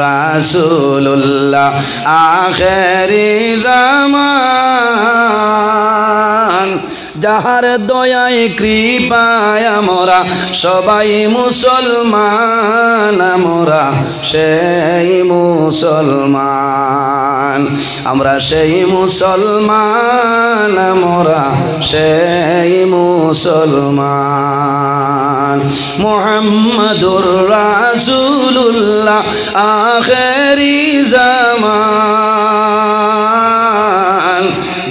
রাসূলুল্লাহ আখেরি জামান, যাহার দয়ায় কৃপায় আমরা সবাই মুসলমান, আমরা সেই মুসলমান, আমরা সেই মুসলমান, আমরা সেই মুসলমান। মুহাম্মাদুর রাসূলুল্লাহ আখেরি জামান,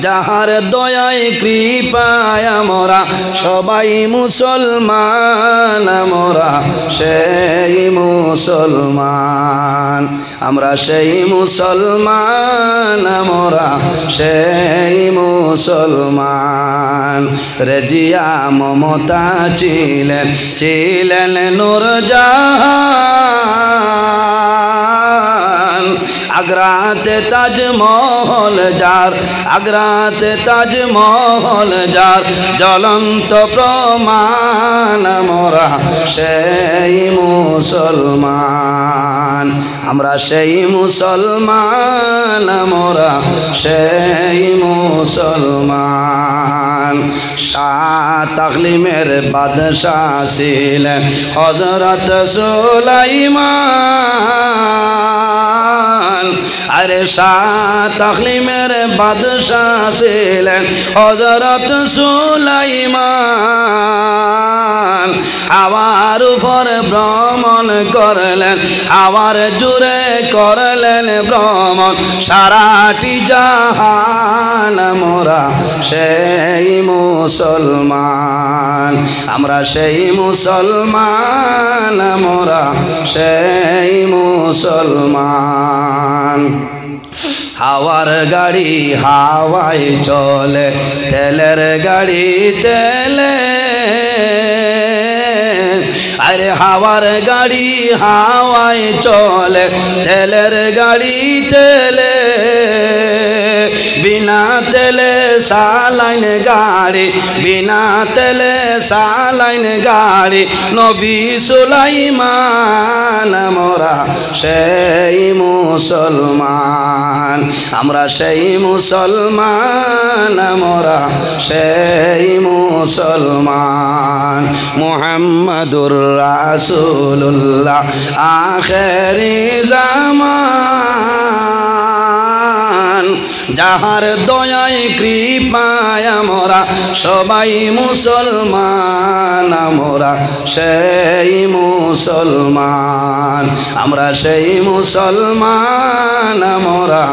যাহার দয়ায় কৃপায় আমরা সবাই মুসলমান, আমরা সেই মুসলমান, আমরা সেই মুসলমান, আমরা সেই মুসলমান। রেজিয়া মমতা ছিলেন, ছিলেন নূরজাহান, আগ্রাতে তাজমহল যার, আগ্রাতে তাজমহল যার জ্বলন্ত প্রমাণ, আমরা সেই মুসলমান, আমরা সেই মুসলমান, আমরা সেই মুসলমান। সাত ইকলিমের বাদশাহ ছিলেন হযরত সুলাইমান, আরে সাত ইকলিমের বাদশাহ ছিলেন হযরত সুলাইমান। হাওয়ার উপর ভ্রমণ করলেন, হাওয়ার জুড়ে করলেন ভ্রমণ, সারাটি জাহান, আমরা সেই মুসলমান, আমরা সেই মুসলমান, আমরা সেই মুসলমান। হাওয়ার গাড়ি হাওয়ায় চলে, তেলের গাড়ি তেলে, আরে হাওয়ার গাড়ি হাওয়ায় চলে, তেলের গাড়ি তেলে, বিনা তেলে সালাইন গাড়ি, বিনা তেলে সালাইন গাড়ি, নবী সুলাইমান, আমরা সেই মুসলমান, আমরা সেই মুসলমান, আমরা সেই মুসলমান। মুহাম্মাদুর রাসূলুল্লাহ আখেরি জামান, যাহার দয়ায় কৃপায় আমরা সবাই মুসলমান, আমরা সেই মুসলমান, আমরা সেই মুসলমান, আমরা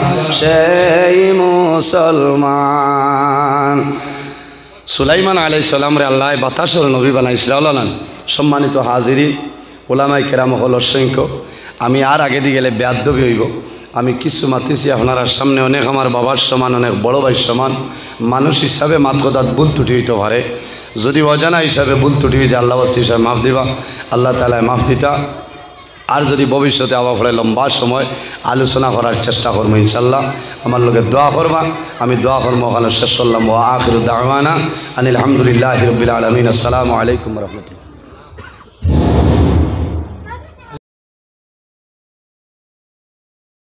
সেই মুসলমান। সুলাইমান আলাইহিস সালাম রে আল্লাহ বাতাসের নবী বানাইছিল। সম্মানিত হাজিরিন, ওলামায়ে কেরাম হল অসংখ্য, আমি আর আগে দিয়ে গেলে বেয়াদবি হইব। আমি কিছু মাতিছি আপনার সামনে, অনেক আমার বাবার সমান, অনেক বড় ভাই সমান মানুষ হিসাবে মাত কথার ভুল ত্রুটি হইতে পারে। যদি অজানা হিসাবে ভুল ত্রুটি হয়েছে আল্লাহ বাস্তি হিসাবে মাফ দিবা, আল্লাহ তাআলা মাফ দিতা। আর যদি ভবিষ্যতে আবার পরে লম্বা সময় আলোচনা করার চেষ্টা করবো ইনশাল্লাহ। আমার লোকের দোয়া করবা, আমি দোয়া করবো, ওখানে শেষ করলাম। ওয়া আখিরু দাওয়ানা আনিল হামদুলিল্লাহি রাব্বিল আলামিন। আসসালামু আলাইকুম ওয়া রাহমাতুল্লাহ।